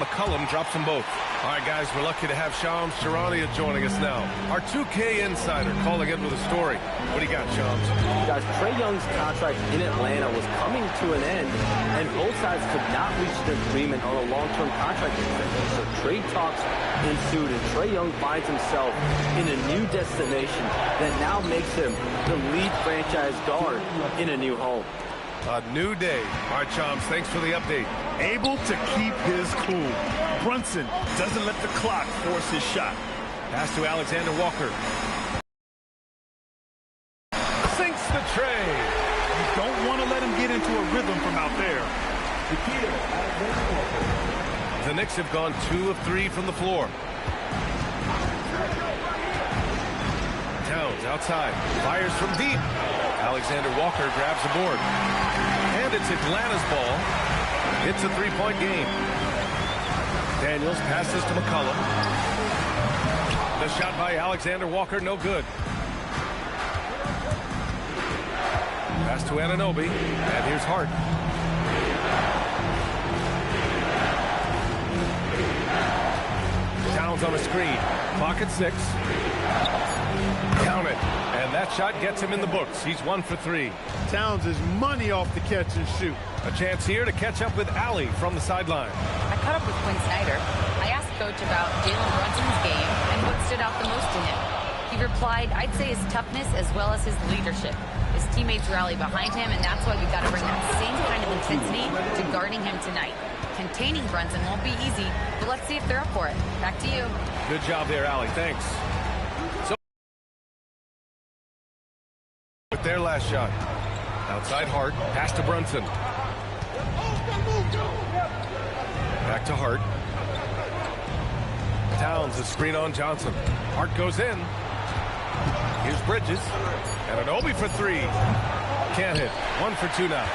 McCollum drops them both. All right, guys, we're lucky to have Shams Charania joining us now. Our 2K insider calling in with a story. What do you got, Shams? Guys, Trae Young's contract in Atlanta was coming to an end, and both sides could not reach an agreement on a long-term contract extension. So trade talks ensued, and Trae Young finds himself in a new destination that now makes him the lead franchise guard in a new home. A new day. All right, Shams, thanks for the update. Able to keep his cool. Brunson doesn't let the clock force his shot. Pass to Alexander Walker. Sinks the tray. You don't want to let him get into a rhythm from out there. The Knicks have gone 2 of 3 from the floor. Towns outside. Fires from deep. Alexander Walker grabs the board. And it's Atlanta's ball. It's a 3-point game. Daniels passes to McCollum. The shot by Alexander Walker, no good. Pass to Anunoby. And here's Hart. Towns on a screen. Clock at 6. Count it. And that shot gets him in the books. He's 1 for 3. Towns is money off the catch and shoot. A chance here to catch up with Allie from the sideline. I caught up with Quinn Snyder. I asked Coach about Jalen Brunson's game and what stood out the most to him. He replied, I'd say his toughness as well as his leadership. His teammates rally behind him, and that's why we've got to bring that same kind of intensity to guarding him tonight. Containing Brunson won't be easy, but let's see if they're up for it. Back to you. Good job there, Allie. Thanks. So with their last shot. Outside Hart. Pass to Brunson. Back to Hart. Towns, a screen on Johnson. Hart goes in. Here's Bridges. And Anunoby for 3. Can't hit. 1 for 2 now.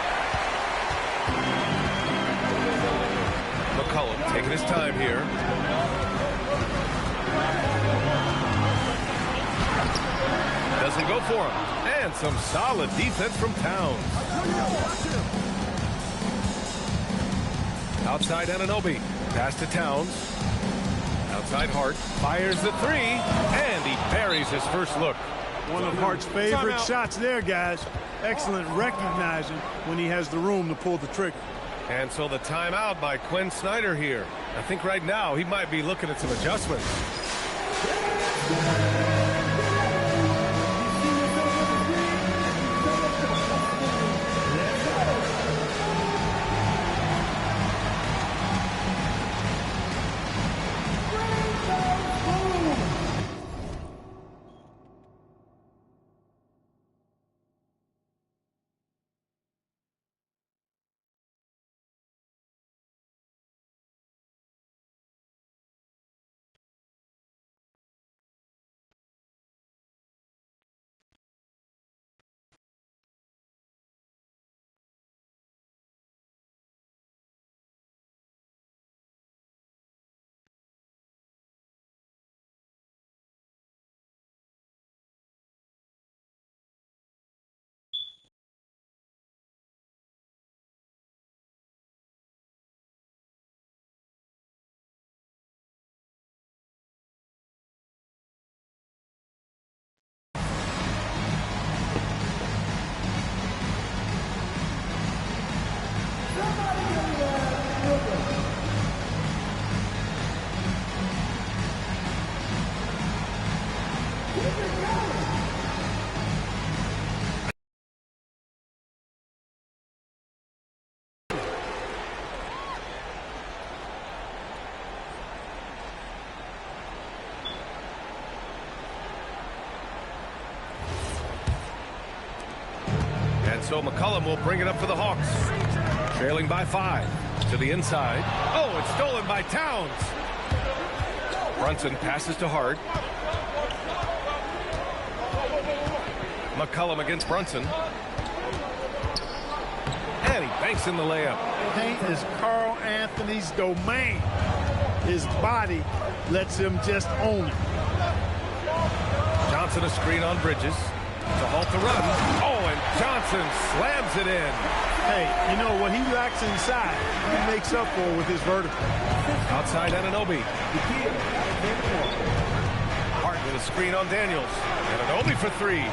McCollum taking his time here. Doesn't go for him. And some solid defense from Towns. Outside Anunoby. Pass to Towns. Outside Hart. Fires the 3. And he buries his first look. One of Hart's favorite shots there, guys. Excellent recognizing when he has the room to pull the trigger. And so the timeout by Quinn Snyder here. I think right now he might be looking at some adjustments. So McCollum will bring it up for the Hawks. Trailing by 5. To the inside. Oh, it's stolen by Towns. Brunson passes to Hart. McCollum against Brunson. And he banks in the layup. Paint is Carl Anthony's domain. His body lets him just own it. Johnson a screen on Bridges. To halt the run. Oh, and Johnson slams it in. Hey, you know what he lacks inside, he makes up for with his vertical. Outside Anunoby. Hart with a screen on Daniels. Anunoby for three.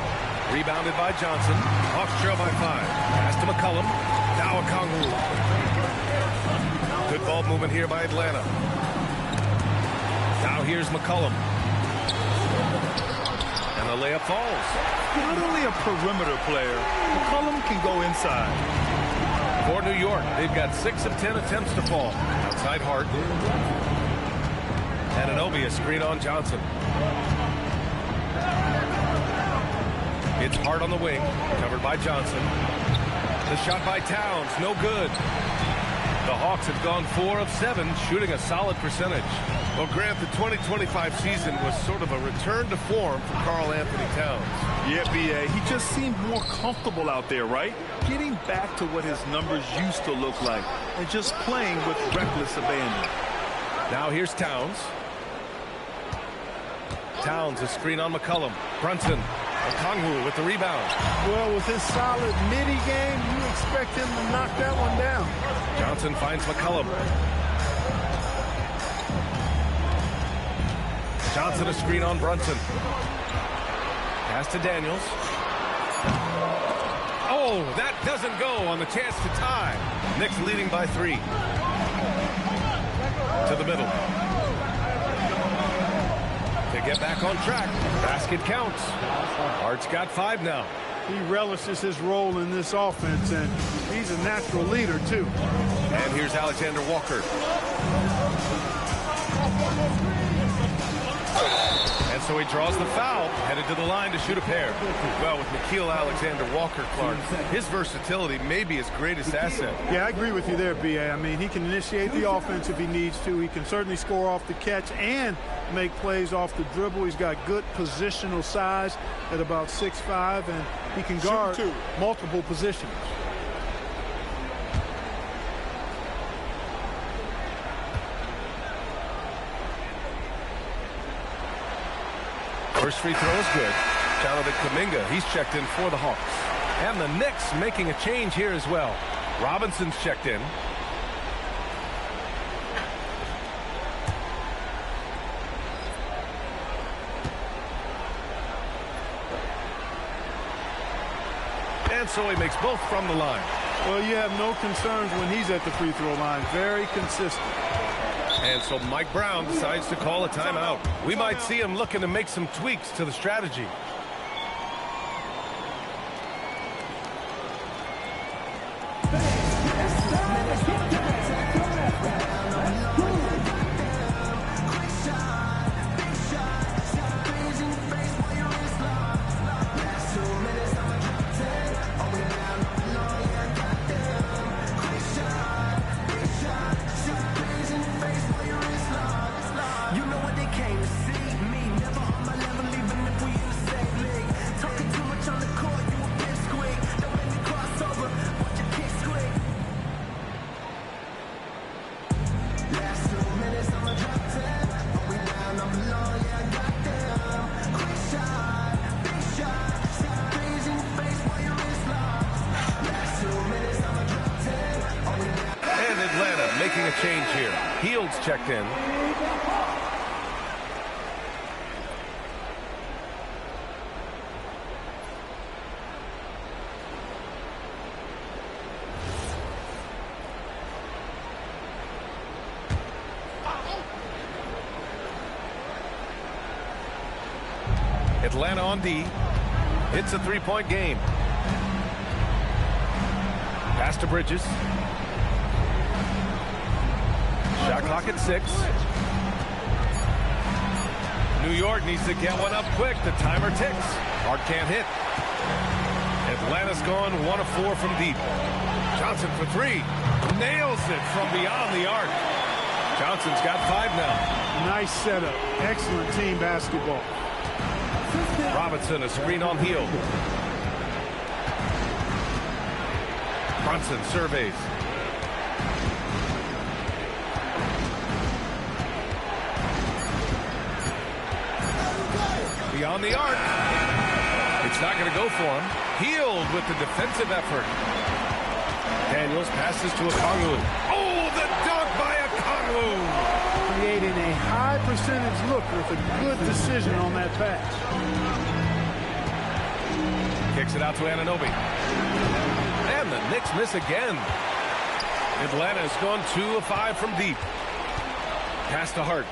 Rebounded by Johnson. Hawks trail by 5. Pass to McCollum. Now Okongwu. Good ball movement here by Atlanta. Now here's McCollum. And the layup falls. Not only a perimeter player, McCollum can go inside. For New York, they've got 6 of 10 attempts to fall. Outside Hart. Anunoby, a screen on Johnson. It's Hart on the wing, covered by Johnson. The shot by Towns, no good. The Hawks have gone 4 of 7, shooting a solid percentage. Well, Grant, the 2025 season was sort of a return to form for Karl Anthony Towns. Yeah, B.A., he just seemed more comfortable out there, right? Getting back to what his numbers used to look like and just playing with reckless abandon. Now here's Towns. Towns, a screen on McCollum. Brunson. Okongwu with the rebound. Well, with his solid midi game, you expect him to knock that one down. Johnson finds McCollum. Johnson, a screen on Brunson. Pass to Daniels. Oh, that doesn't go on the chance to tie. Knicks leading by 3. To the middle. To get back on track. Basket counts. Hart's got 5 now. He relishes his role in this offense, and he's a natural leader, too. And here's Alexander Walker. And so he draws the foul, headed to the line to shoot a pair. Well, with Nickeil Alexander-Walker, Clark, his versatility may be his greatest asset. Yeah, I agree with you there, B.A. I mean, he can initiate the offense if he needs to. He can certainly score off the catch and make plays off the dribble. He's got good positional size at about 6'5", and he can guard multiple positions. First free throw is good. Jonathan Kuminga, he's checked in for the Hawks. And the Knicks making a change here as well. Robinson's checked in. And so he makes both from the line. Well, you have no concerns when he's at the free throw line. Very consistent. And so Mike Brown decides to call a timeout. We might see him looking to make some tweaks to the strategy. Making a change here. Hield's checked in. Atlanta on D. It's a three-point game. Pass to Bridges. Shot clock at 6. New York needs to get one up quick. The timer ticks. Hart can't hit. Atlanta's gone 1 of 4 from deep. Johnson for 3. Nails it from beyond the arc. Johnson's got 5 now. Nice setup. Excellent team basketball. Robinson, a screen on Hield. Brunson surveys. Beyond the arc. It's not going to go for him. Hield with the defensive effort. Daniels passes to Okongwu. Oh, the dunk by Okongwu! Creating a high percentage look with a good decision on that pass. Kicks it out to Anunoby. And the Knicks miss again. Atlanta has gone 2 of 5 from deep. Pass to Hart.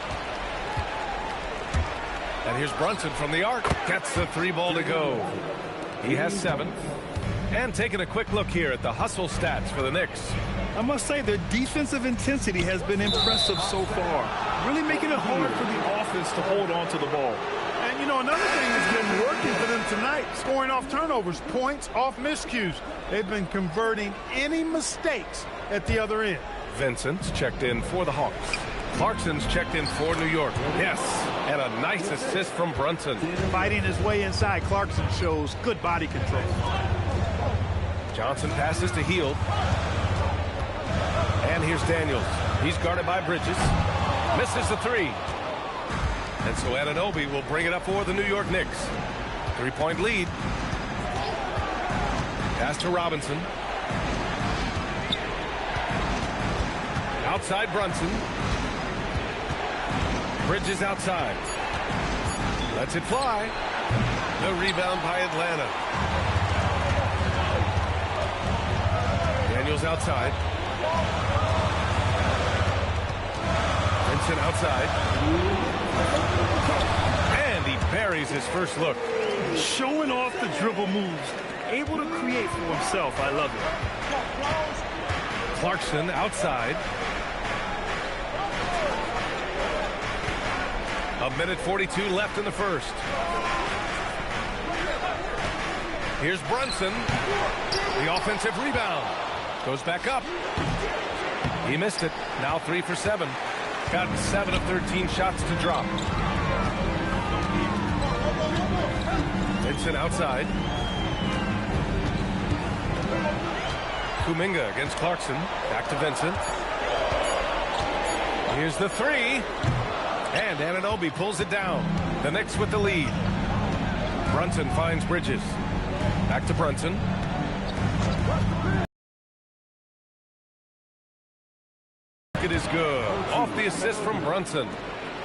And here's Brunson from the arc. Gets the 3 ball to go. He has 7. And taking a quick look here at the hustle stats for the Knicks. I must say their defensive intensity has been impressive so far. Really making it hard for the offense to hold on to the ball. And, you know, another thing that's been working for them tonight, scoring off turnovers, points off miscues. They've been converting any mistakes at the other end. Vincent's checked in for the Hawks. Clarkson's checked in for New York. Yes, and a nice assist from Brunson. Fighting his way inside, Clarkson shows good body control. Johnson passes to Hield. And here's Daniels. He's guarded by Bridges. Misses the 3. And so Anunoby will bring it up for the New York Knicks. 3-point lead. Pass to Robinson. Outside Brunson. Bridges outside. Lets it fly. The rebound by Atlanta. Daniels outside. Vincent outside. And he buries his first look. Showing off the dribble moves. Able to create for himself. I love it. Clarkson outside. A minute 42 left in the first. Here's Brunson. The offensive rebound. Goes back up. He missed it. Now 3 for 7. Got 7 of 13 shots to drop. Vincent outside. Kuminga against Clarkson. Back to Vincent. Here's the 3. And Anunoby pulls it down. The Knicks with the lead. Brunson finds Bridges. Back to Brunson. It is good. Off the assist from Brunson.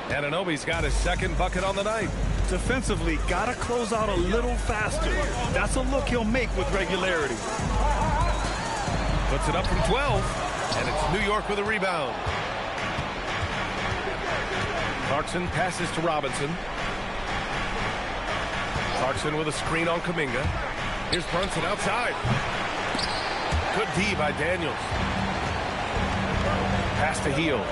Anunoby's got his second bucket on the night. Defensively, got to close out a little faster. That's a look he'll make with regularity. Puts it up from 12. And it's New York with a rebound. Clarkson passes to Robinson. Clarkson with a screen on Kuminga. Here's Brunson outside. Good D by Daniels. Pass to Hield.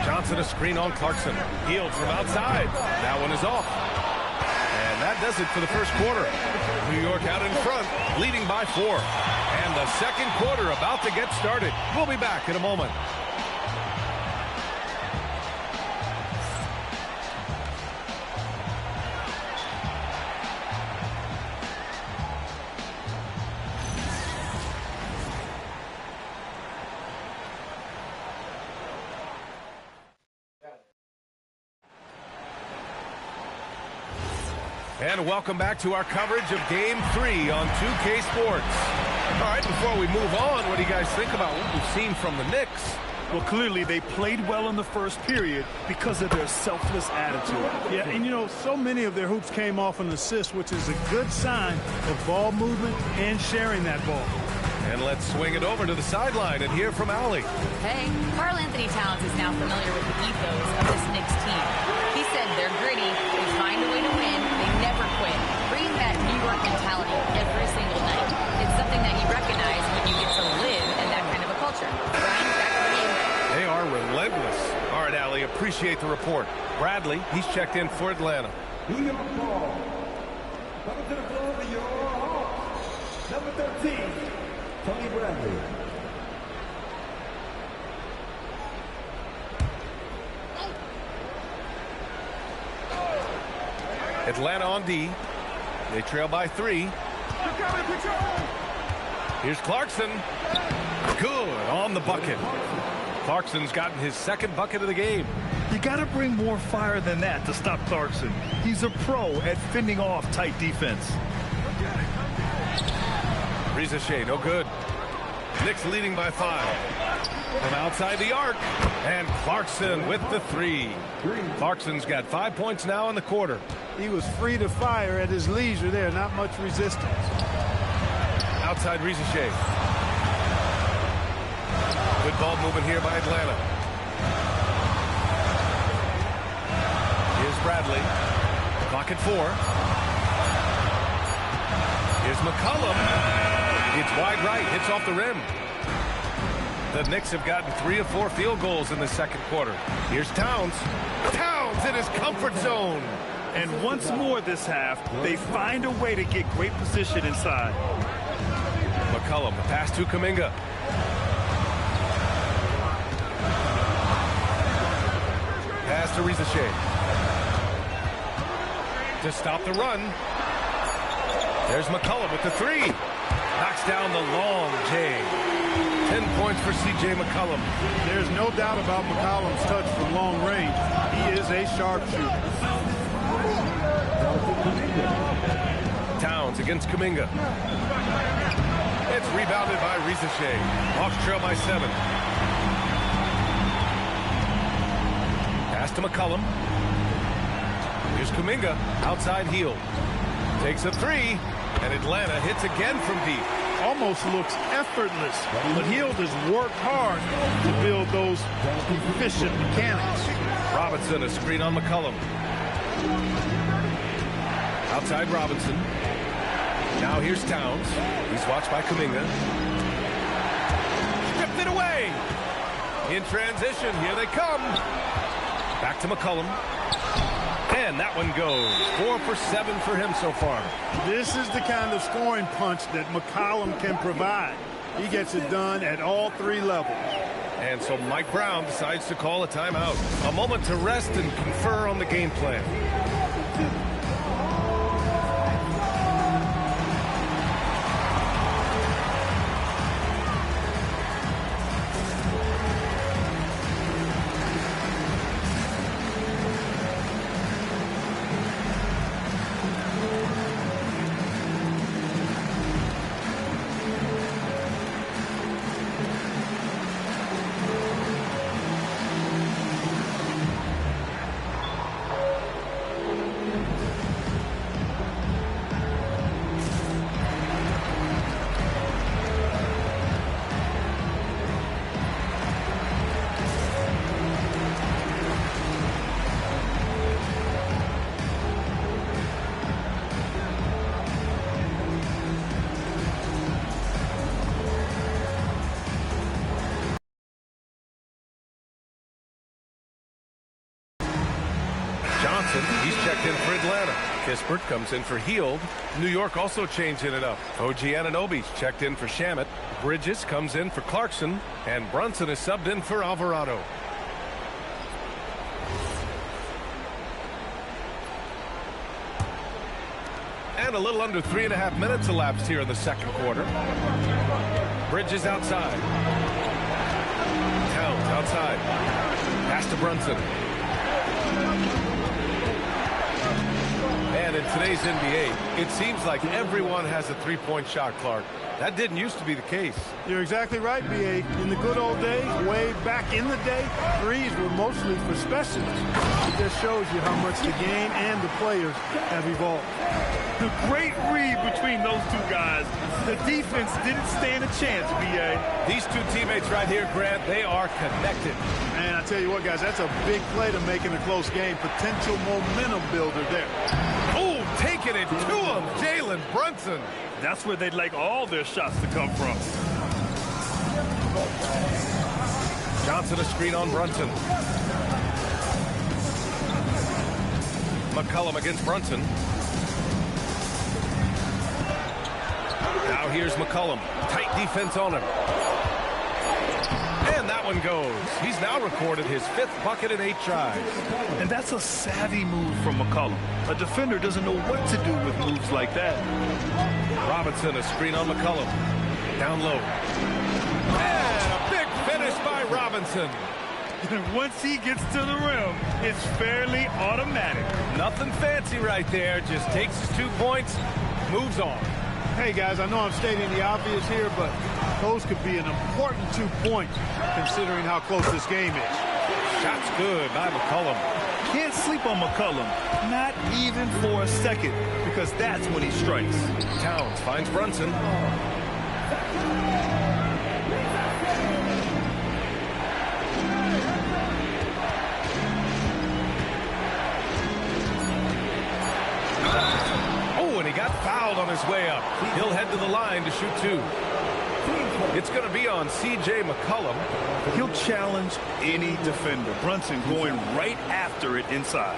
Johnson a screen on Clarkson. Hield from outside. That one is off. And that does it for the first quarter. New York out in front, leading by 4. And the second quarter about to get started. We'll be back in a moment. And welcome back to our coverage of Game 3 on 2K Sports. All right, before we move on, what do you guys think about what we've seen from the Knicks? Well, clearly they played well in the first period because of their selfless attitude. Yeah, and you know, so many of their hoops came off an assist, which is a good sign of ball movement and sharing that ball. And let's swing it over to the sideline and hear from Allie. Hey, Karl Anthony Towns is now familiar with the ethos of this Knicks team. He said they're gritty, they find a way to win, they never quit. Bringing that New York mentality every single night. It's something that you recognize when you get to live in that kind of a culture. Brian, back to you. They are relentless. All right, Allie, appreciate the report. Bradley, he's checked in for Atlanta. New York ball. Coming to the floor for your Hawks. Number 13, Tony Bradley. Atlanta on D. They trail by 3. Here's Clarkson. Good on the bucket. Clarkson's gotten his second bucket of the game. You got to bring more fire than that to stop Clarkson. He's a pro at fending off tight defense. Rizachet, no good. Knicks leading by 5. From outside the arc. And Clarkson with the 3. Clarkson's got 5 points now in the quarter. He was free to fire at his leisure there. Not much resistance. Outside Rizachet. Good ball movement here by Atlanta. Here's Bradley. Clock at 4. Here's McCollum. It's wide right. Hits off the rim. The Knicks have gotten 3 of 4 field goals in the second quarter. Here's Towns. Towns in his comfort zone. And once more this half, they find a way to get great position inside. McCollum, the pass to Kuminga. Pass to Rizachet. To stop the run. There's McCollum with the 3. Knocks down the long J. 10 points for C.J. McCollum. There's no doubt about McCollum's touch from long range. He is a sharpshooter. Towns against Kuminga. It's rebounded by Rizachet. Hawks trail by 7. Pass to McCollum. Here's Kuminga. Outside heel. Takes a 3. And Atlanta hits again from deep. Almost looks effortless, but Hield has worked hard to build those efficient mechanics. Robinson, a screen on McCollum. Outside Robinson. Now here's Towns. He's watched by Kuminga. Stripped it away. In transition, here they come. Back to McCollum. And that one goes. 4 for 7 for him so far. This is the kind of scoring punch that McCollum can provide. He gets it done at all 3 levels. And so Mike Brown decides to call a timeout. A moment to rest and confer on the game plan. He's checked in for Atlanta. Kispert comes in for Hield. New York also changing it up. OG Anunoby's checked in for Shamet. Bridges comes in for Clarkson. And Brunson is subbed in for Alvarado. And a little under 3.5 minutes elapsed here in the second quarter. Bridges outside. Towns outside. Pass to Brunson. And in today's NBA, it seems like everyone has a three-point shot, Clark. That didn't used to be the case. You're exactly right, B.A. In the good old days, way back in the day, threes were mostly for specialists. It just shows you how much the game and the players have evolved. The great read between those two guys. The defense didn't stand a chance, B.A. These two teammates right here, Grant, they are connected. Man, I tell you what, guys, that's a big play to make in a close game. Potential momentum builder there. Oh, taking it to him, Jalen Brunson. That's where they'd like all their shots to come from. Johnson a screen on Brunson. McCollum against Brunson. Now here's McCollum. Tight defense on him. And that one goes. He's now recorded his 5th bucket in 8 tries. And that's a savvy move from McCollum. A defender doesn't know what to do with moves like that. Robinson, a screen on McCollum. Down low. And a big finish by Robinson. And once he gets to the rim, it's fairly automatic. Nothing fancy right there. Just takes his 2 points, moves on. Hey, guys, I know I'm stating the obvious here, but those could be an important 2 points considering how close this game is. Shot's good by McCollum. Can't sleep on McCollum, not even for a second, because that's when he strikes. Towns finds Brunson. Oh, and he got fouled on his way up. He'll head to the line to shoot 2. It's going to be on C.J. McCollum. He'll challenge any defender. Brunson going right after it inside.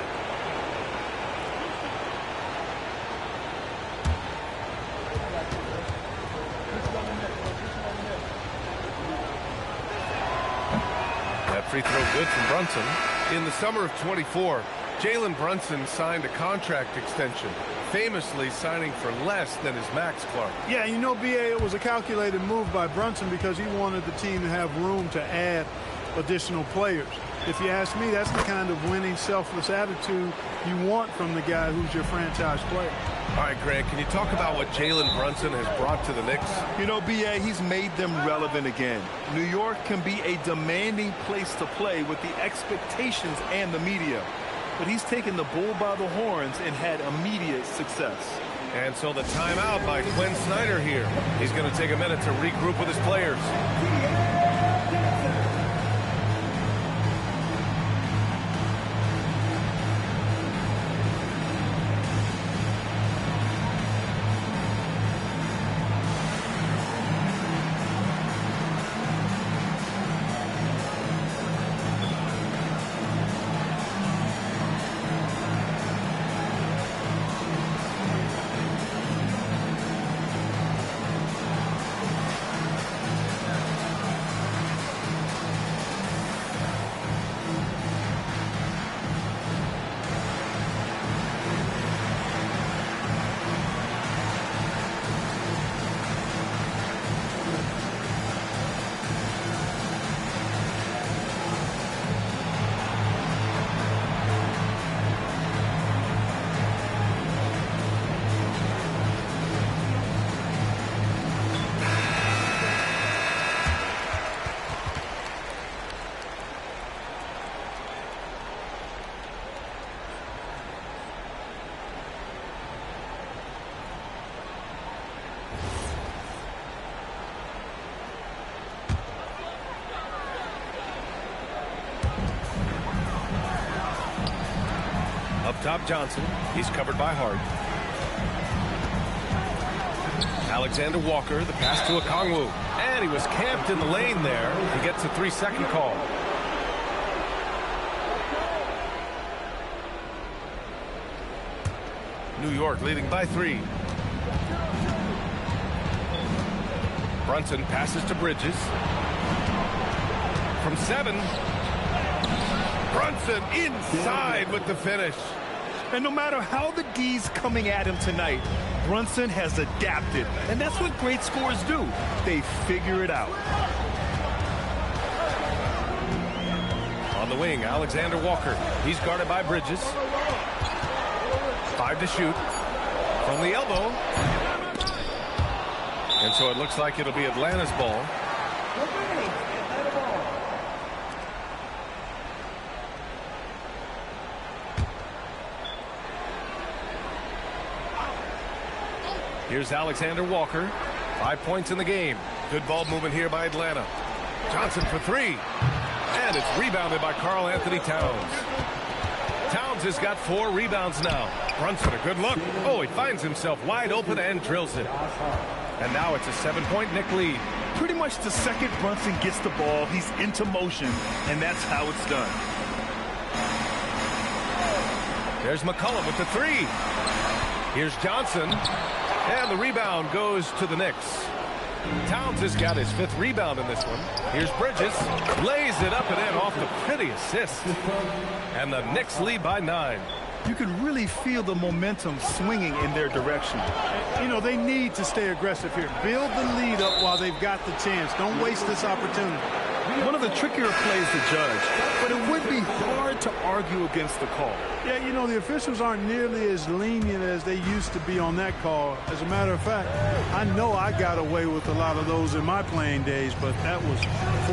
That free throw good from Brunson. In the summer of 24, Jalen Brunson signed a contract extension, famously signing for less than his max, Clark. Yeah, you know, B.A., it was a calculated move by Brunson because he wanted the team to have room to add additional players. If you ask me, that's the kind of winning, selfless attitude you want from the guy who's your franchise player. All right, Grant, can you talk about what Jalen Brunson has brought to the Knicks? You know, B.A., he's made them relevant again. New York can be a demanding place to play with the expectations and the media. But he's taken the bull by the horns and had immediate success. And so the timeout by Quinn Snyder here. He's going to take a minute to regroup with his players. Up top, Johnson. He's covered by Hart. Alexander Walker, the pass to Okongwu. And he was camped in the lane there. He gets a 3-second call. New York leading by 3. Brunson passes to Bridges. From 7. Brunson inside with the finish. And no matter how the D's coming at him tonight, Brunson has adapted. And that's what great scorers do. They figure it out. On the wing, Alexander Walker. He's guarded by Bridges. 5 to shoot. From the elbow. And so it looks like it'll be Atlanta's ball. Here's Alexander Walker. 5 points in the game. Good ball movement here by Atlanta. Johnson for 3. And it's rebounded by Karl Anthony Towns. Towns has got 4 rebounds now. Brunson, a good look. Oh, he finds himself wide open and drills it. And now it's a 7-point Knick lead. Pretty much the second Brunson gets the ball, he's into motion, and that's how it's done. There's McCollum with the 3. Here's Johnson. And the rebound goes to the Knicks. Towns has got his 5th rebound in this one. Here's Bridges. Lays it up and in off the pretty assist. And the Knicks lead by 9. You can really feel the momentum swinging in their direction. You know, they need to stay aggressive here. Build the lead up while they've got the chance. Don't waste this opportunity. One of the trickier plays to judge, but it would be hard to argue against the call. Yeah, you know, the officials aren't nearly as lenient as they used to be on that call. As a matter of fact, I know I got away with a lot of those in my playing days, but that was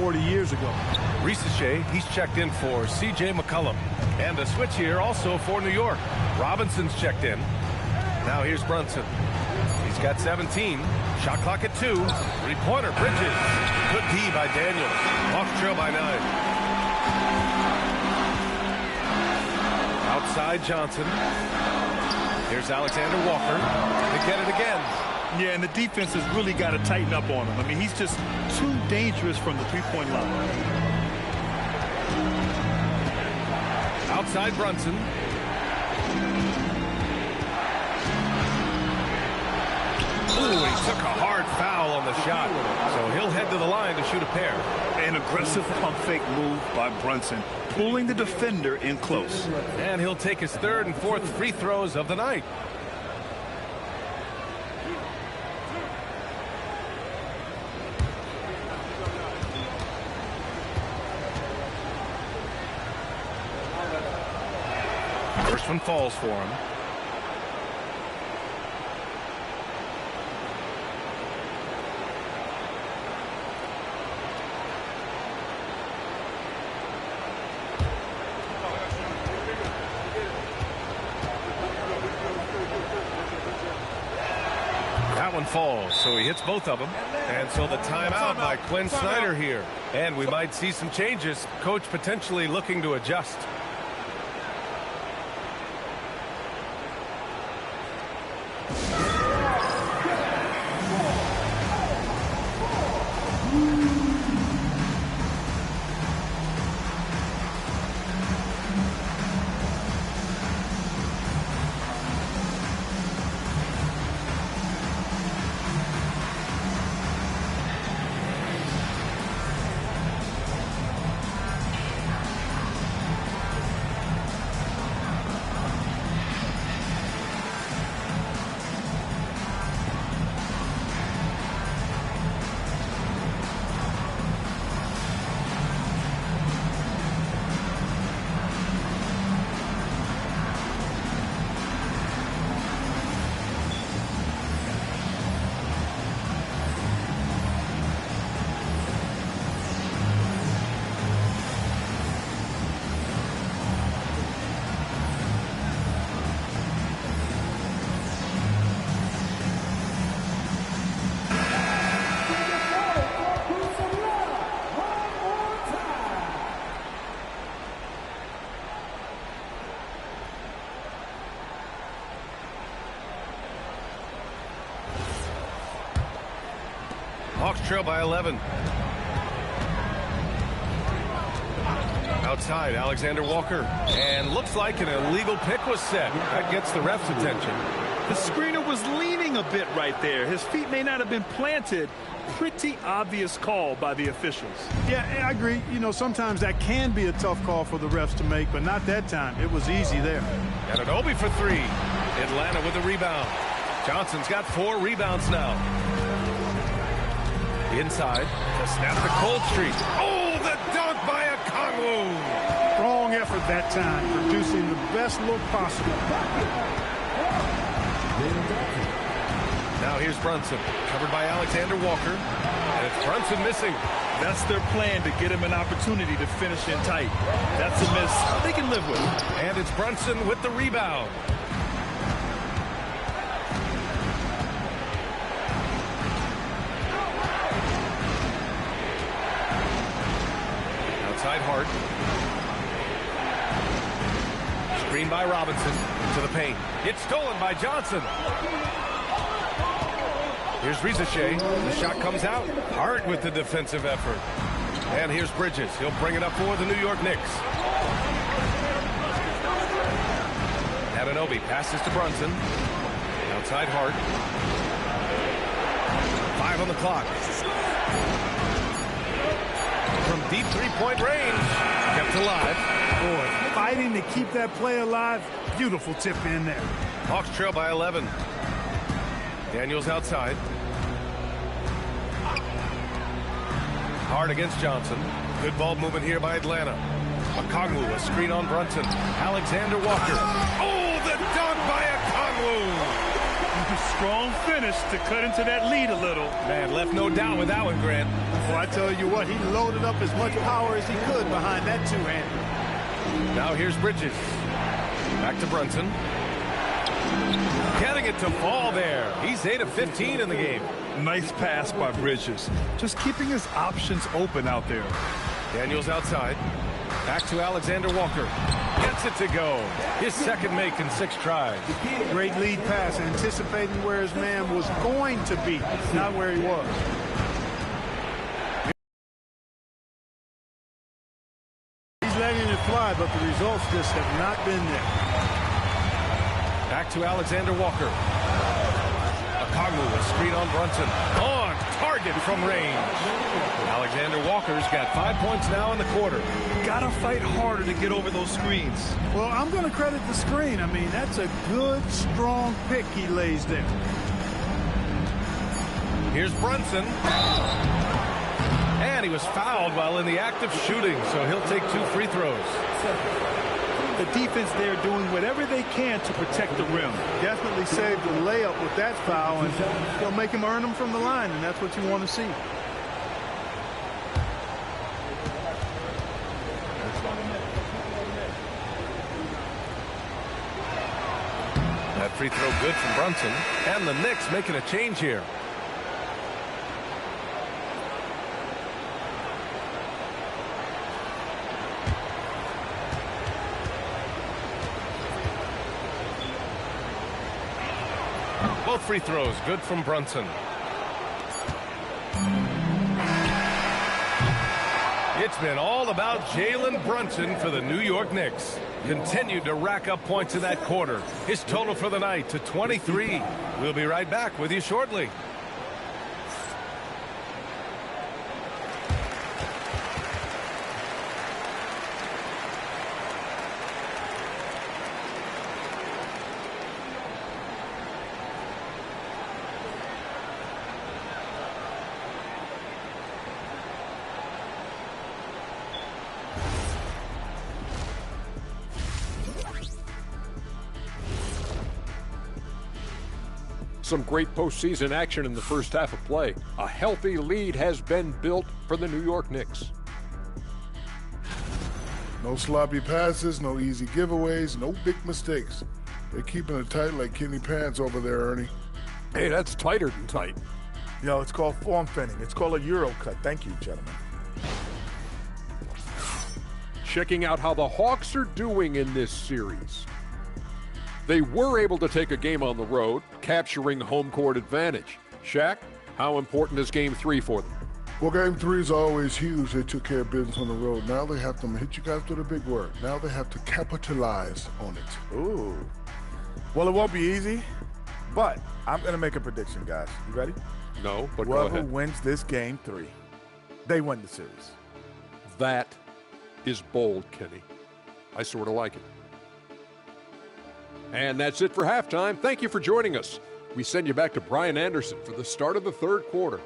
40 years ago. Risache, he's checked in for C.J. McCollum. And a switch here also for New York. Robinson's checked in. Now here's Brunson. He's got 17. Shot clock at 2. Three-pointer, Bridges. Good D by Daniels. Hawks trail by 9. Outside Johnson. Here's Alexander Walker to get it again. Yeah, and the defense has really got to tighten up on him. I mean, he's just too dangerous from the three-point line. Outside Brunson. Ooh, he took a hard foul on the shot. So he'll head to the line to shoot a pair. An aggressive pump fake move by Brunson, pulling the defender in close. And he'll take his third and fourth free throws of the night. First one falls for him. That one falls, so he hits both of them. And so the timeout by Quinn Snyder here. And we might see some changes. Coach potentially looking to adjust. Hawks trail by 11. Outside, Alexander Walker. And looks like an illegal pick was set. That gets the ref's attention. The screener was leaning a bit right there. His feet may not have been planted. Pretty obvious call by the officials. Yeah, I agree. You know, sometimes that can be a tough call for the refs to make, but not that time. It was easy there. Anunoby for 3. Atlanta with the rebound. Johnson's got 4 rebounds now. Inside to snap the cold streak. Oh, the dunk by Okongwu. Strong effort that time, producing the best look possible. Now here's Brunson, covered by Alexander Walker. And it's Brunson missing. That's their plan, to get him an opportunity to finish in tight. That's a miss they can live with. And it's Brunson with the rebound. Outside Hart. Screen by Robinson to the paint. It's stolen by Johnson. Here's Risache. The shot comes out. Hart with the defensive effort. And here's Bridges. He'll bring it up for the New York Knicks. Anunoby passes to Brunson. Outside Hart. 5 on the clock. From deep three-point range. Kept alive. Boy, fighting to keep that play alive. Beautiful tip in there. Hawks trail by 11. Daniels outside. Hard against Johnson. Good ball movement here by Atlanta. Okongwu, a screen on Brunson. Alexander Walker. Oh, the dunk by Okongwu. Strong finish to cut into that lead a little. Man, left no doubt with that one, Grant. Well, I tell you what, he loaded up as much power as he could behind that two-hander. Now here's Bridges. Back to Brunson. Getting it to fall there. He's 8 of 15 in the game. Nice pass by Bridges. Just keeping his options open out there. Daniels outside. Back to Alexander Walker. Gets it to go. His second make in 6 tries. Great lead pass, anticipating where his man was going to be, not where he was. He's letting it fly, but the results just have not been there. Back to Alexander Walker. Okongwu, a screen on Brunson. On target from range. Alexander Walker's got 5 points now in the quarter. Gotta fight harder to get over those screens. Well, I'm going to credit the screen. I mean, that's a good, strong pick he lays there. Here's Brunson. And he was fouled while in the act of shooting, so he'll take 2 free throws. The defense there doing whatever they can to protect the rim. Definitely saved the layup with that foul, and they'll make him earn them from the line, and that's what you want to see. That free throw good from Brunson, and the Knicks making a change here. Both free throws good from Brunson. It's been all about Jalen Brunson for the New York Knicks. Continued to rack up points in that quarter. His total for the night to 23. We'll be right back with you shortly. Some great postseason action in the first half of play. A healthy lead has been built for the New York Knicks. No sloppy passes, no easy giveaways, no big mistakes. They're keeping it tight like Kenny Pants over there, Ernie. Hey, that's tighter than tight. You know, it's called form fitting. It's called a Euro cut. Thank you, gentlemen. Checking out how the Hawks are doing in this series. They were able to take a game on the road, capturing home court advantage. Shaq, how important is Game 3 for them? Well, Game 3 is always huge. They took care of business on the road. Now they have to hit you guys with a big word. Now they have to capitalize on it. Ooh. Well, it won't be easy, but I'm going to make a prediction, guys. You ready? No, but go Whoever ahead. wins this Game 3, they win the series. That is bold, Kenny. I sort of like it. And that's it for halftime. Thank you for joining us. We send you back to Brian Anderson for the start of the third quarter.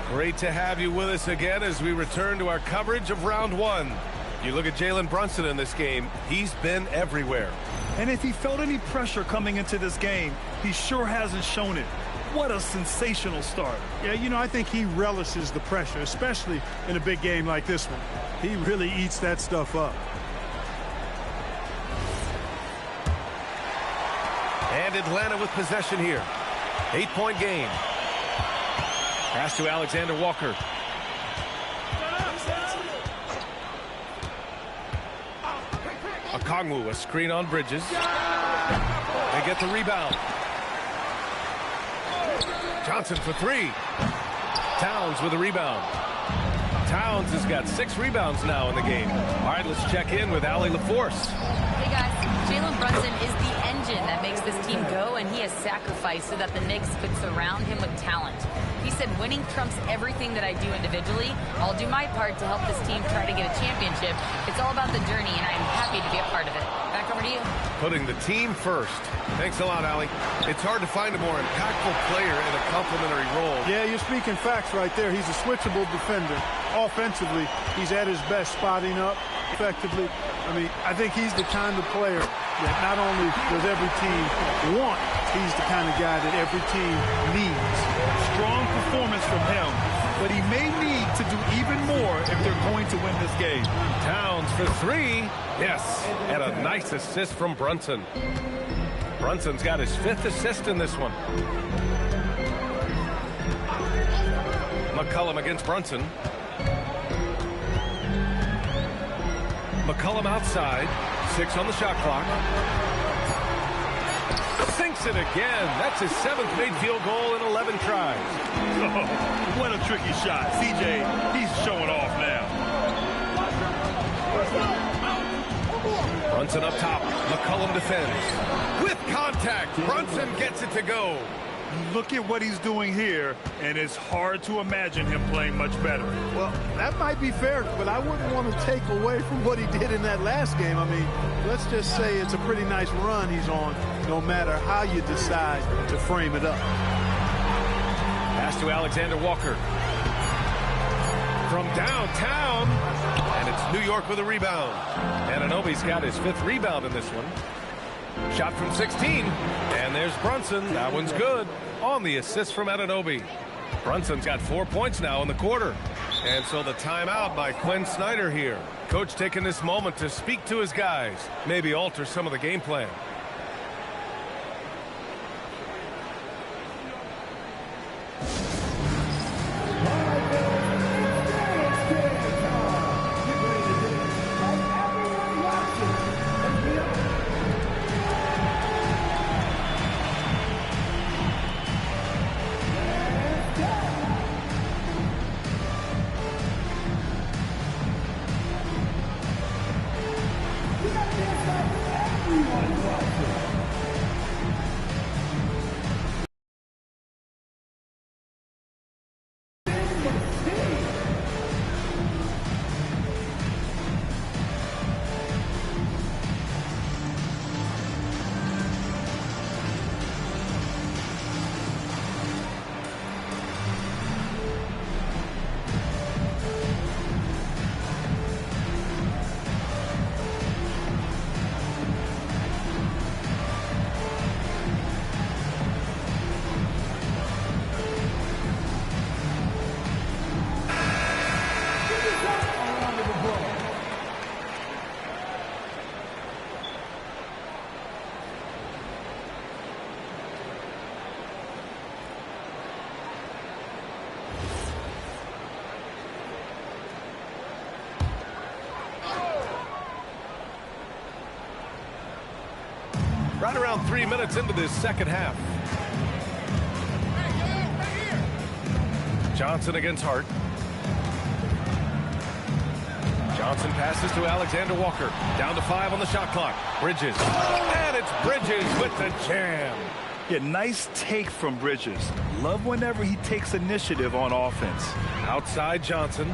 Great to have you with us again as we return to our coverage of round 1. You look at Jalen Brunson in this game, he's been everywhere. And if he felt any pressure coming into this game, he sure hasn't shown it. What a sensational start. Yeah, you know, I think he relishes the pressure, especially in a big game like this one. He really eats that stuff up. And Atlanta with possession here. 8-point game. Pass to Alexander Walker. Okongwu, a screen on Bridges. They get the rebound. Johnson for 3. Towns with a rebound. Towns has got 6 rebounds now in the game. All right, let's check in with Allie LaForce. Hey guys, Jalen Brunson is the engine that makes this team go, and he has sacrificed so that the Knicks could surround him with talent. He said, winning trumps everything that I do individually. I'll do my part to help this team try to get a championship. It's all about the journey, and I'm happy to be a part of it. Back over to you. Putting the team first. Thanks a lot, Allie. It's hard to find a more impactful player in a complementary role. Yeah, you're speaking facts right there. He's a switchable defender. Offensively, he's at his best spotting up effectively. I mean, I think he's the kind of player that not only does every team want, he's the kind of guy that every team needs. Strong performance from him, but he may need to do even more if they're going to win this game. Towns for three. Yes, and a nice assist from Brunson. Brunson's got his 5th assist in this one. McCollum against Brunson. McCollum outside. 6 on the shot clock. Sinks it again. That's his 7th made field goal in 11 tries. Oh, what a tricky shot. CJ, he's showing off now. Brunson up top. McCollum defends. With contact, Brunson gets it to go. Look at what he's doing here, and it's hard to imagine him playing much better. Well, that might be fair, but I wouldn't want to take away from what he did in that last game. I mean, let's just say it's a pretty nice run he's on, no matter how you decide to frame it up. Pass to Alexander Walker. From downtown, and it's New York with a rebound. Anunoby's got his 5th rebound in this one. Shot from 16, and there's Brunson. That one's good on the assist from Anunoby. Brunson's got 4 points now in the quarter. And so the timeout by Quinn Snyder here. Coach taking this moment to speak to his guys, maybe alter some of the game plan. Right around 3 minutes into this second half. Johnson against Hart. Johnson passes to Alexander Walker. Down to 5 on the shot clock. Bridges. And it's Bridges with the jam. Yeah, nice take from Bridges. Love whenever he takes initiative on offense. Outside Johnson.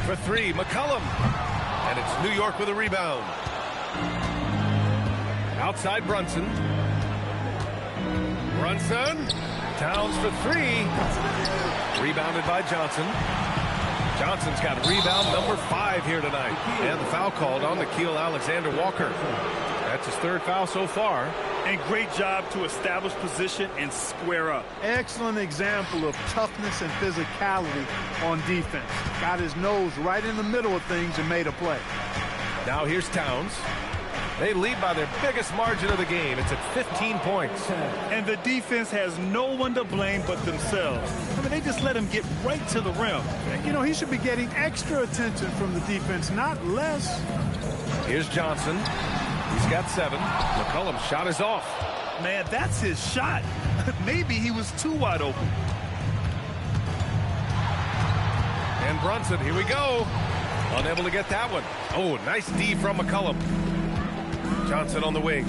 For 3, McCollum. And it's New York with a rebound. Outside Brunson. Brunson. Towns for 3. Rebounded by Johnson. Johnson's got rebound number 5 here tonight. And the foul called on Nickeil Alexander Walker. That's his 3rd foul so far. And great job to establish position and square up. Excellent example of toughness and physicality on defense. Got his nose right in the middle of things and made a play. Now here's Towns. They lead by their biggest margin of the game. It's at 15 points. And the defense has no one to blame but themselves. I mean, they just let him get right to the rim. You know, he should be getting extra attention from the defense, not less. Here's Johnson. He's got 7. McCollum's shot is off. Man, that's his shot. Maybe he was too wide open. And Brunson, here we go. Unable to get that one. Oh, nice D from McCollum. Johnson on the wing.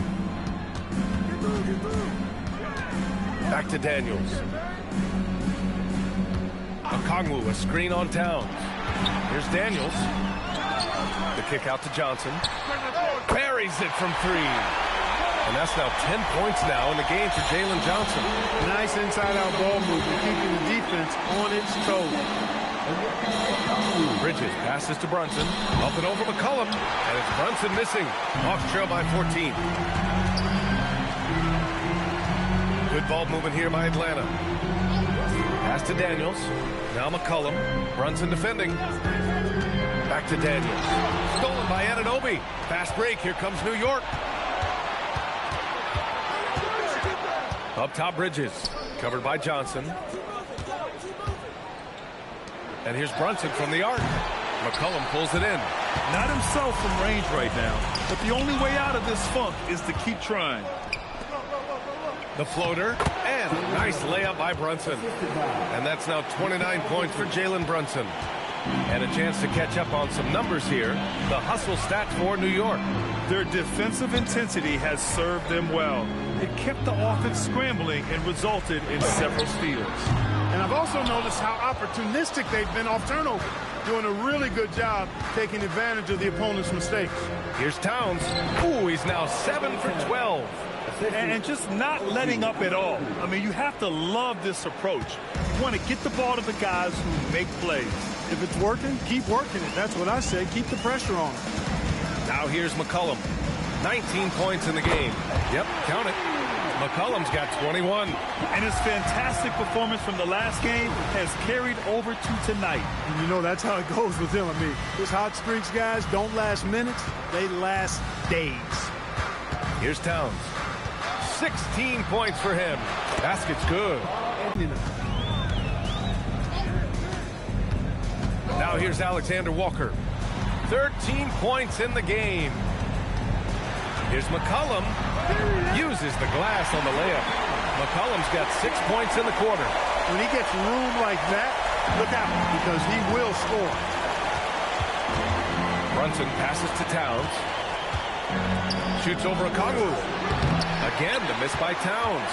Back to Daniels. Okongwu, a screen on Towns. Here's Daniels. The kick out to Johnson. Buries it from 3. And that's now 10 points now in the game for Jalen Johnson. Nice inside-out ball movement, keeping the defense on its toes. Bridges passes to Brunson. Up and over McCollum. And it's Brunson missing. Hawks trail by 14. Good ball movement here by Atlanta. Pass to Daniels. Now McCollum. Brunson defending. Back to Daniels. Stolen by Anunoby. Fast break. Here comes New York. Up top, Bridges. Covered by Johnson. And here's Brunson from the arc. McCollum pulls it in. Not himself from range right now, but the only way out of this funk is to keep trying. The floater, and nice layup by Brunson. And that's now 29 points for Jalen Brunson. And a chance to catch up on some numbers here. The hustle stats for New York. Their defensive intensity has served them well. It kept the offense scrambling and resulted in several steals. And I've also noticed how opportunistic they've been off turnover, doing a really good job taking advantage of the opponent's mistakes. Here's Towns. Ooh, he's now 7 for 12. And just not letting up at all. I mean, you have to love this approach. You want to get the ball to the guys who make plays. If it's working, keep working it. That's what I say. Keep the pressure on. Now here's McCollum. 19 points in the game. Yep, count it. McCollum's got 21. And his fantastic performance from the last game has carried over to tonight. And you know, that's how it goes with him. I mean, his hot streaks, guys, don't last minutes. They last days. Here's Towns. 16 points for him. Basket's good. Now here's Alexander Walker. 13 points in the game. Here's McCollum. Uses the glass on the layup. McCollum's got 6 points in the quarter. When he gets room like that, look out, because he will score. Brunson passes to Towns. Shoots over Okongwu. Again, the miss by Towns.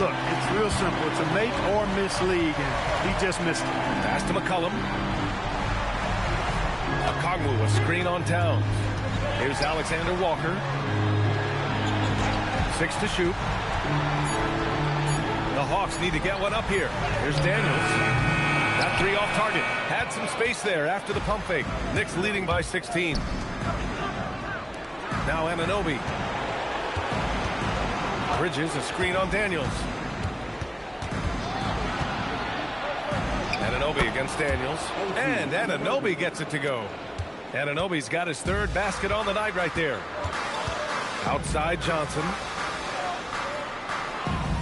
Look, it's real simple. It's a make or miss league, and he just missed it. Pass to McCollum. Okongwu, a screen on Towns. Here's Alexander Walker. 6 to shoot. The Hawks need to get one up here. Here's Daniels. That 3 off target. Had some space there after the pump fake. Knicks leading by 16. Now Anunoby. Bridges, a screen on Daniels. Anunoby against Daniels. And Anunoby gets it to go. Anunoby's got his 3rd basket on the night right there. Outside Johnson.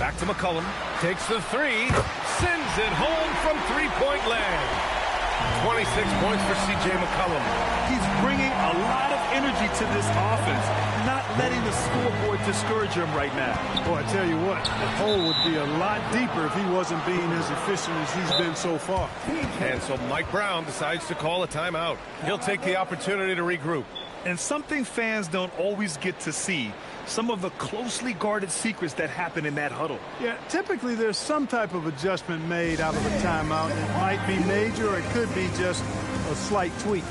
Back to McCollum. Takes the 3. Sends it home from 3-point land. 26 points for C.J. McCollum. He's bringing a lot of energy to this offense, not letting the scoreboard discourage him right now. Boy, I tell you what, the hole would be a lot deeper if he wasn't being as efficient as he's been so far. And so Mike Brown decides to call a timeout. He'll take the opportunity to regroup. And something fans don't always get to see, some of the closely guarded secrets that happen in that huddle. Yeah, typically there's some type of adjustment made out of a timeout. It might be major or it could be just a slight tweak.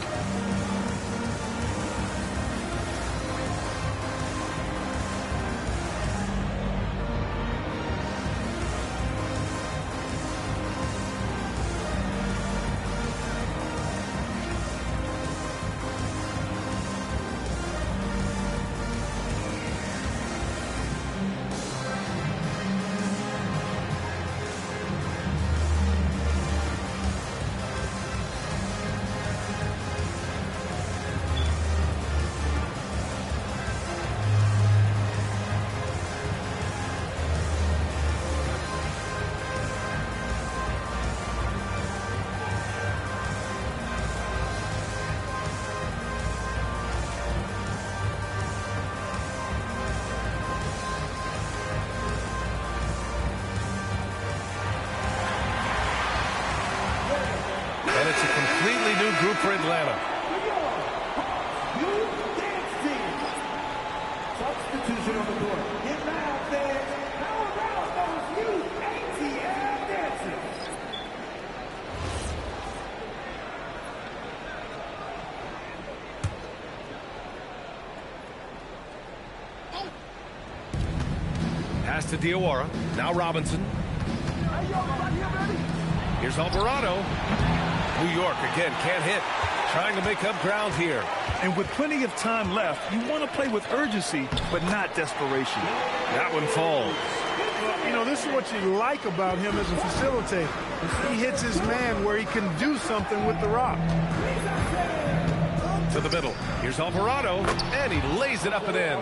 And it's a completely new group for Atlanta. Substitution on the court. Get loud, fans. How about those youth Pass to Diawara. Now Robinson. Here's Alvarado. New York again can't hit. Trying to make up ground here. And with plenty of time left, you want to play with urgency, but not desperation. That one falls. You know, this is what you like about him as a facilitator. He hits his man where he can do something with the rock. To the middle. Here's Alvarado, and he lays it up and in.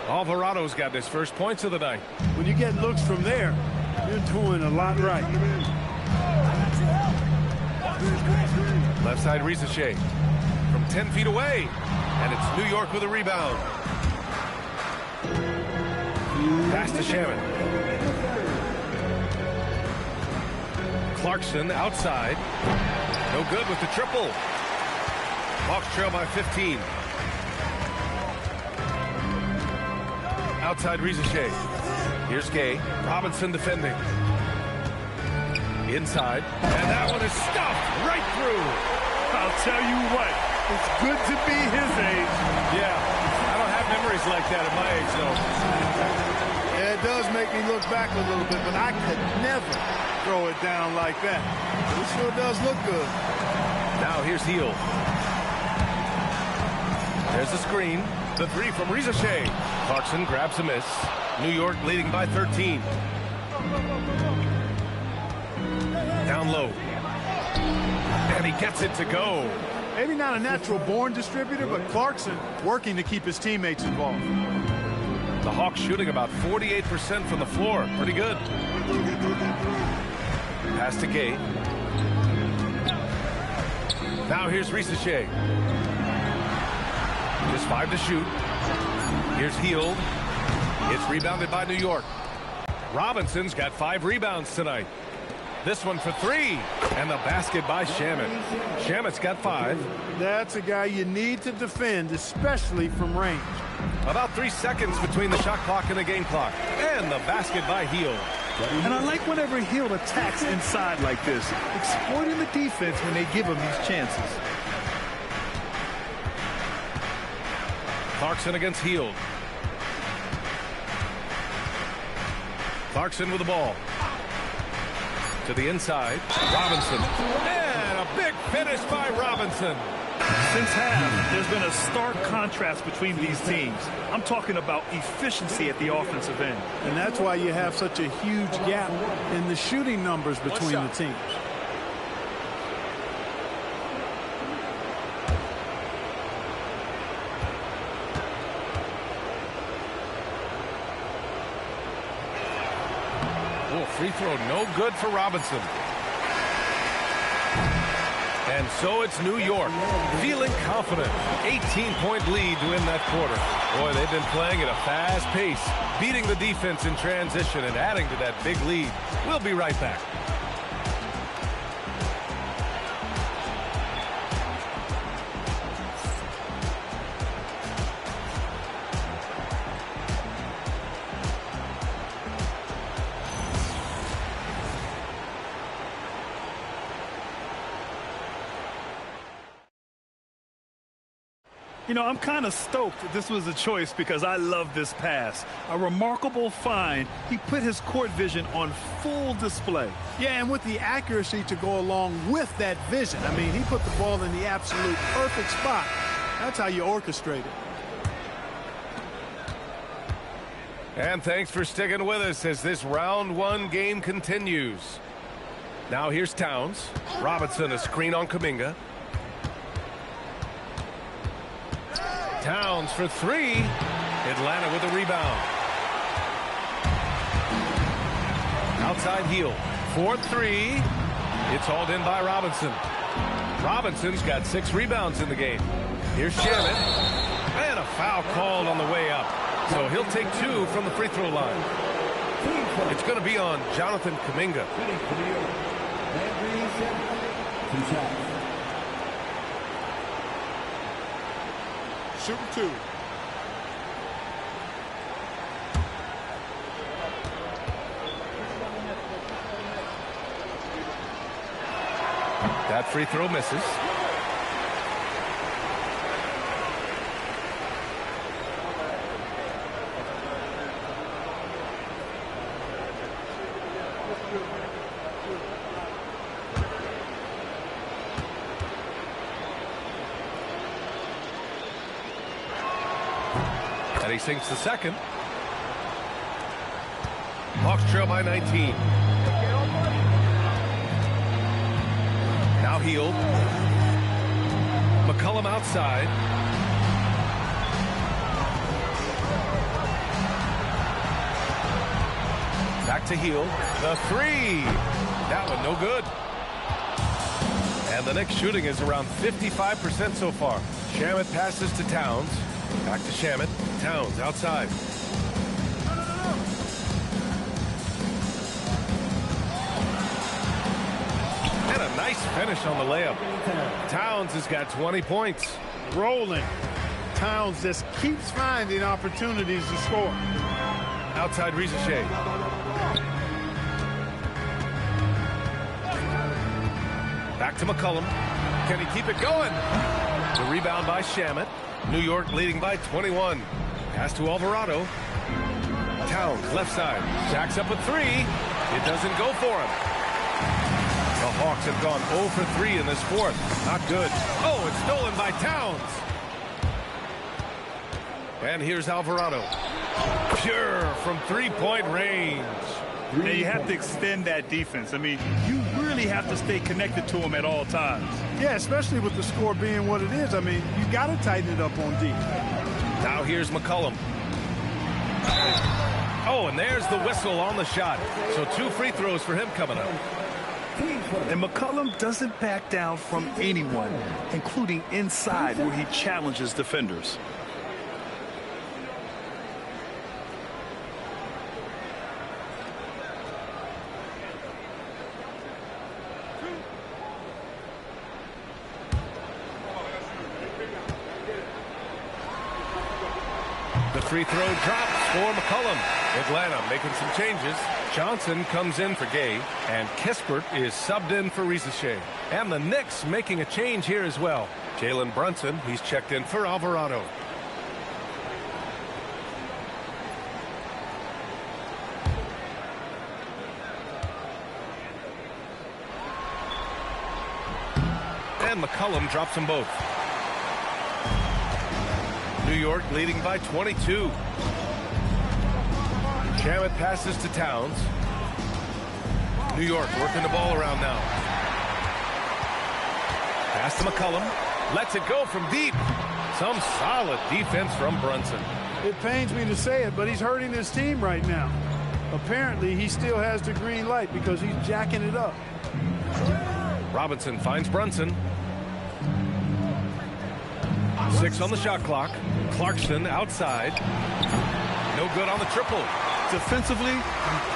Alvarado's got his first points of the night. When you get looks from there, you're doing a lot right. Left side Ricochet from 10 feet away, and it's New York with a rebound. Pass to Shannon. Clarkson outside. No good with the triple. Hawks trail by 15. Outside Ricochet. Here's Gay. Robinson defending. Inside. And that one is stuffed right through. I'll tell you what, it's good to be his age. Yeah, I don't have memories like that at my age, though. Yeah, it does make me look back a little bit, but I could never throw it down like that. It sure does look good. Now here's Heel. There's the screen. The three from Ricochet. Clarkson grabs a miss. New York leading by 13. Down low. And he gets it to go. Maybe not a natural-born distributor, but Clarkson working to keep his teammates involved. The Hawks shooting about 48% from the floor. Pretty good. Pass to Gay. Now here's Ricochet. Just 5 to shoot. Here's Hield. It's rebounded by New York. Robinson's got 5 rebounds tonight. This one for 3. And the basket by Shamet. Shamet's got 5. That's a guy you need to defend, especially from range. About 3 seconds between the shot clock and the game clock. And the basket by Hield. And I like whenever Hield attacks inside like this, exploiting the defense when they give him these chances. Clarkson against Hield. Clarkson with the ball. To the inside. Robinson. And a big finish by Robinson. Since half, there's been a stark contrast between these teams. I'm talking about efficiency at the offensive end. And that's why you have such a huge gap in the shooting numbers between the teams. Oh, free throw no good for Robinson. And so it's New York, feeling confident. 18-point lead to win that quarter. Boy, they've been playing at a fast pace, beating the defense in transition and adding to that big lead. We'll be right back. You know, I'm kind of stoked that this was a choice because I love this pass. A remarkable find. He put his court vision on full display. Yeah, and with the accuracy to go along with that vision. I mean, he put the ball in the absolute perfect spot. That's how you orchestrate it. And thanks for sticking with us as this round 1 game continues. Now here's Towns. Robinson a screen on Kuminga. Towns for 3. Atlanta with a rebound. Outside heel. 4-3. It's hauled in by Robinson. Robinson's got 6 rebounds in the game. Here's Shamet. And a foul called on the way up. So he'll take 2 from the free throw line. It's going to be on Jonathan Kuminga. Shooting 2. That free throw misses. And he sinks the second. Hawks trail by 19. Now Hield. McCollum outside. Back to Hield. The three. That one no good. And the Knicks shooting is around 55% so far. Shamet passes to Towns. Back to Shamet. Towns outside. And a nice finish on the layup. Towns has got 20 points. Rolling. Towns just keeps finding opportunities to score. Outside Rizachet. Back to McCollum. Can he keep it going? The rebound by Shamet. New York leading by 21. Pass to Alvarado. Towns left side. Jacks up a three. It doesn't go for him. The Hawks have gone 0 for 3 in this fourth. Not good. Oh, it's stolen by Towns. And here's Alvarado. Pure from three-point range. Now you have to extend that defense. I mean, you really have to stay connected to him at all times. Yeah, especially with the score being what it is. I mean, you got to tighten it up on D. Now here's McCollum. Oh, and there's the whistle on the shot. So 2 free throws for him coming up. And McCollum doesn't back down from anyone, including inside where he challenges defenders. The free throw drops for McCollum. Atlanta making some changes. Johnson comes in for Gay, and Kispert is subbed in for Rizachet. And the Knicks making a change here as well. Jalen Brunson, he's checked in for Alvarado. And McCollum drops them both. New York leading by 22. Shamet passes to Towns. New York working the ball around now. Pass to McCollum. Lets it go from deep. Some solid defense from Brunson. It pains me to say it, but he's hurting his team right now. Apparently, he still has the green light because he's jacking it up. Robinson finds Brunson. 6 on the shot clock. Clarkson outside. No good on the triple. Defensively, you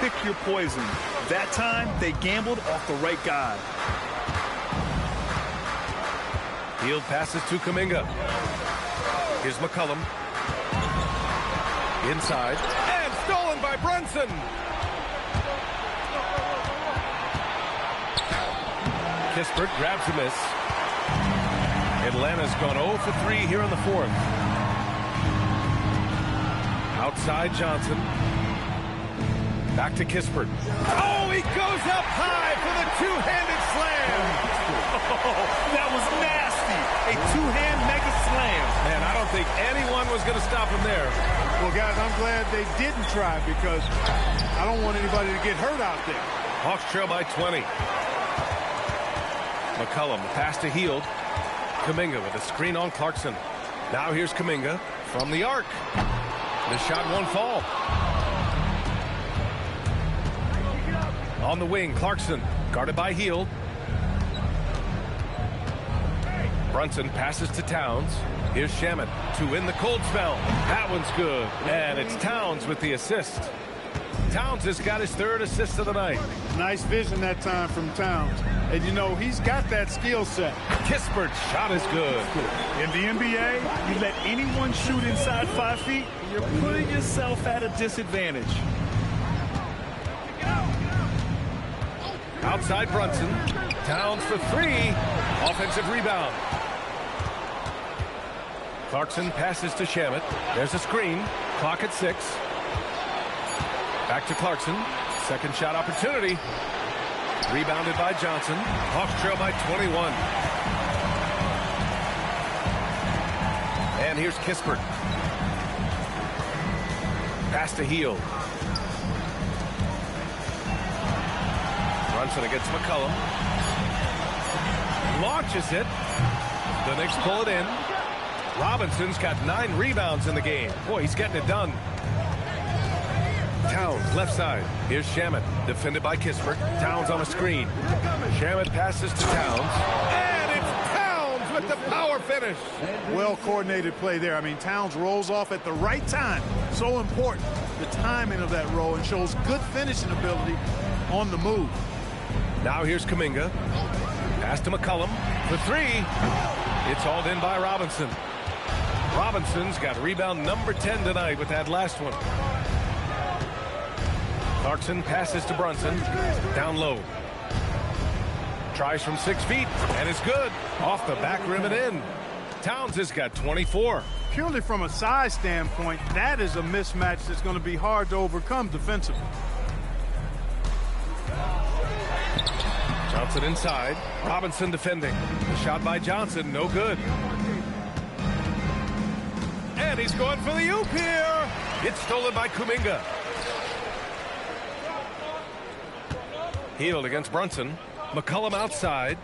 pick your poison. That time, they gambled off the right guy. Hield passes to Kuminga. Here's McCollum. Inside. And stolen by Brunson. Kispert grabs a miss. Atlanta's gone 0 for 3 here in the fourth. Outside Johnson. Back to Kispert. Oh, he goes up high for the two-handed slam. Oh, that was nasty. A two-hand mega slam. Man, I don't think anyone was going to stop him there. Well, guys, I'm glad they didn't try because I don't want anybody to get hurt out there. Hawks trail by 20. McCollum, pass to Hield. Kuminga with a screen on Clarkson. Now here's Kuminga from the arc. The shot won't fall. On the wing, Clarkson guarded by Hield. Brunson passes to Towns. Here's Shamet to win the cold spell. That one's good. And it's Towns with the assist. Towns has got his 3rd assist of the night. Nice vision that time from Towns. And, you know, he's got that skill set. Kispert's shot is good. In the NBA, you let anyone shoot inside 5 feet, you're putting yourself at a disadvantage. Outside Brunson. Towns for 3. Offensive rebound. Clarkson passes to Shamet. There's a screen. Clock at 6. Back to Clarkson. Second shot opportunity. Rebounded by Johnson. Hawks trail by 21. And here's Kispert. Pass to Hield. Brunson against McCollum. Launches it. The Knicks pull it in. Robinson's got 9 rebounds in the game. Boy, he's getting it done. Towns, left side. Here's Shamet, defended by Kispert. Towns on a screen. Shamet passes to Towns. And it's Towns with the power finish. Well-coordinated play there. I mean, Towns rolls off at the right time. So important, the timing of that roll, and shows good finishing ability on the move. Now here's Kuminga. Pass to McCollum. The 3. It's hauled in by Robinson. Robinson's got rebound number 10 tonight with that last one. Clarkson passes to Brunson. Down low. Tries from 6 feet and is good. Off the back rim and in. Towns has got 24. Purely from a size standpoint, that is a mismatch that's going to be hard to overcome defensively. Johnson inside. Robinson defending. The shot by Johnson, no good. And he's going for the oop here. It's stolen by Kuminga. Hield against Brunson. McCollum outside.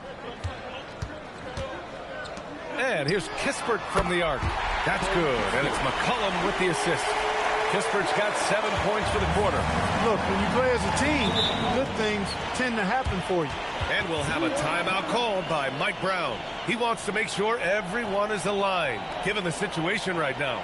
And here's Kispert from the arc. That's good. And it's McCollum with the assist. Kispert's got 7 points for the quarter. Look, when you play as a team, good things tend to happen for you. And we'll have a timeout called by Mike Brown. He wants to make sure everyone is aligned, given the situation right now.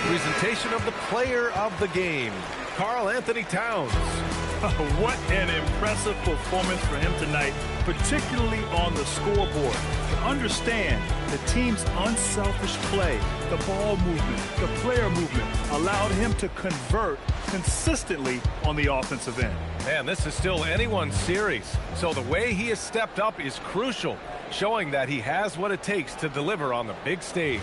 Presentation of the player of the game, Karl-Anthony Towns. What an impressive performance for him tonight, particularly on the scoreboard. Understand the team's unselfish play, the ball movement, the player movement allowed him to convert consistently on the offensive end. Man, this is still anyone's series. So the way he has stepped up is crucial, showing that he has what it takes to deliver on the big stage.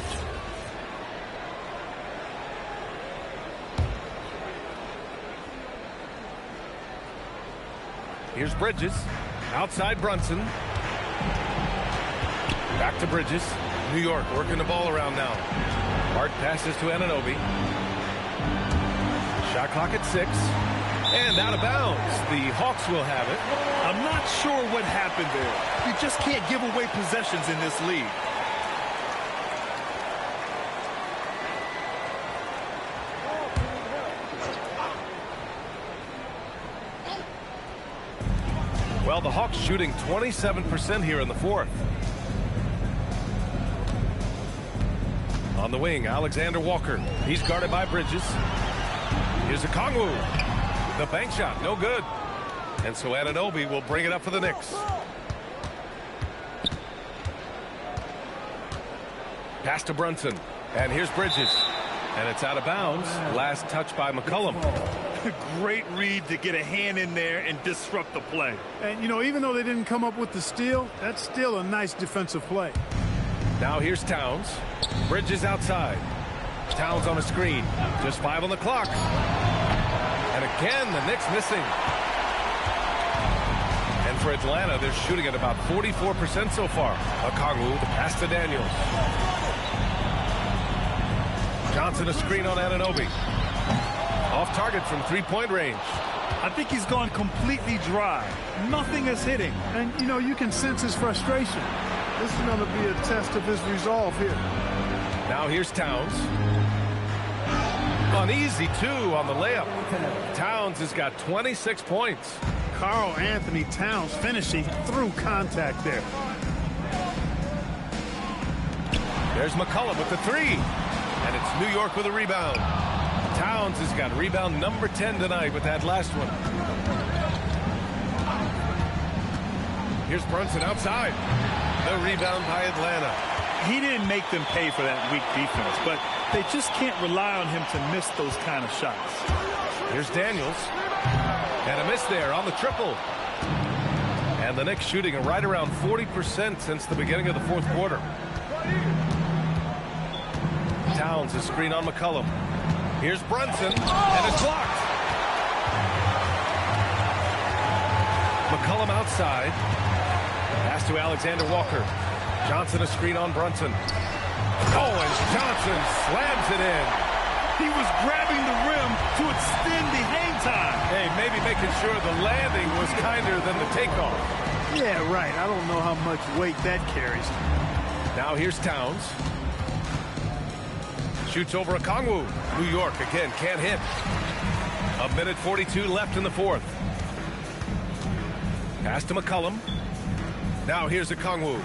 Here's Bridges. Outside Brunson. Back to Bridges. New York working the ball around now. Hart passes to Anunoby. Shot clock at 6. And out of bounds. The Hawks will have it. I'm not sure what happened there. You just can't give away possessions in this league. Well, the Hawks shooting 27% here in the fourth. On the wing, Alexander Walker. He's guarded by Bridges. Here's a Kongwu. The bank shot, no good. And so Anunoby will bring it up for the Knicks. Pass to Brunson. And here's Bridges. And it's out of bounds. Last touch by McCollum. Great read to get a hand in there and disrupt the play. And, you know, even though they didn't come up with the steal, that's still a nice defensive play. Now here's Towns. Bridges outside. Towns on a screen. Just 5 on the clock. And again, the Knicks missing. And for Atlanta, they're shooting at about 44% so far. Okongwu, the pass to Daniels. Johnson a screen on Anunoby. Off target from three-point range. I think he's gone completely dry. Nothing is hitting. And, you know, you can sense his frustration. This is going to be a test of his resolve here. Now here's Towns. An easy two on the layup. Towns has got 26 points. Karl Anthony Towns finishing through contact there. There's McCollum with the three. And it's New York with a rebound. Towns has got rebound number 10 tonight with that last one. Here's Brunson outside. The rebound by Atlanta. He didn't make them pay for that weak defense, but they just can't rely on him to miss those kind of shots. Here's Daniels. And a miss there on the triple. And the Knicks shooting right around 40% since the beginning of the fourth quarter. Towns a screen on McCollum. Here's Brunson, and it's blocked. McCollum outside. Pass to Alexander Walker. Johnson a screen on Brunson. Oh, and Johnson slams it in. He was grabbing the rim to extend the hang time. Hey, maybe making sure the landing was kinder than the takeoff. Yeah, right. I don't know how much weight that carries. Now here's Towns. Shoots over a Kongwu. New York again can't hit. A minute 42 left in the fourth. Pass to McCollum. Now here's a Kongwu.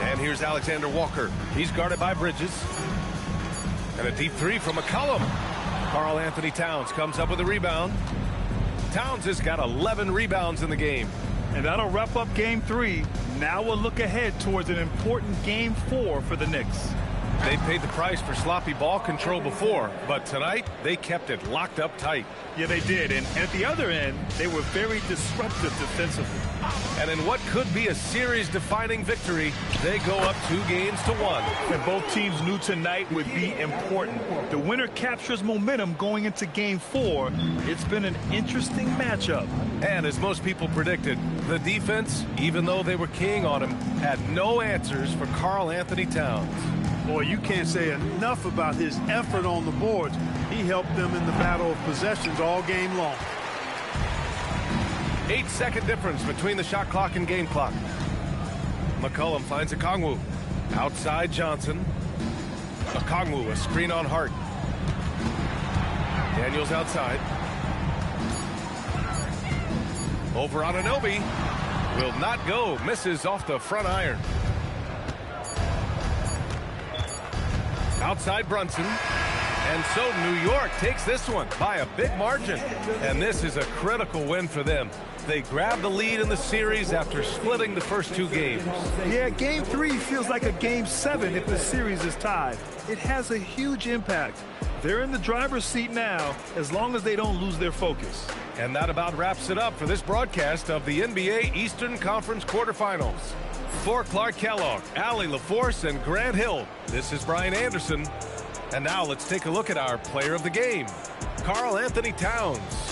And here's Alexander Walker. He's guarded by Bridges. And a deep three from McCollum. Karl Anthony Towns comes up with a rebound. Towns has got 11 rebounds in the game. And that'll wrap up game 3. Now we'll look ahead towards an important game 4 for the Knicks. They paid the price for sloppy ball control before, but tonight they kept it locked up tight. Yeah, they did. And at the other end, they were very disruptive defensively. And in what could be a series-defining victory, they go up 2-1. And both teams knew tonight would be important. The winner captures momentum going into game 4. It's been an interesting matchup. And as most people predicted, the defense, even though they were keying on him, had no answers for Karl Anthony Towns. Boy, you can't say enough about his effort on the boards. He helped them in the battle of possessions all game long. 8-second difference between the shot clock and game clock. McCollum finds a Kongwu. Outside Johnson. A Kongwu, a screen on Hart. Daniels outside. Over on Anunoby. Will not go. Misses off the front iron. Outside Brunson. And so New York takes this one by a big margin. And this is a critical win for them. They grab the lead in the series after splitting the first 2 games. Yeah, game 3 feels like a game 7 if the series is tied. It has a huge impact. They're in the driver's seat now as long as they don't lose their focus. And that about wraps it up for this broadcast of the NBA Eastern Conference quarterfinals. For Clark Kellogg, Allie LaForce, and Grant Hill, this is Brian Anderson. And now let's take a look at our player of the game, Karl Anthony Towns.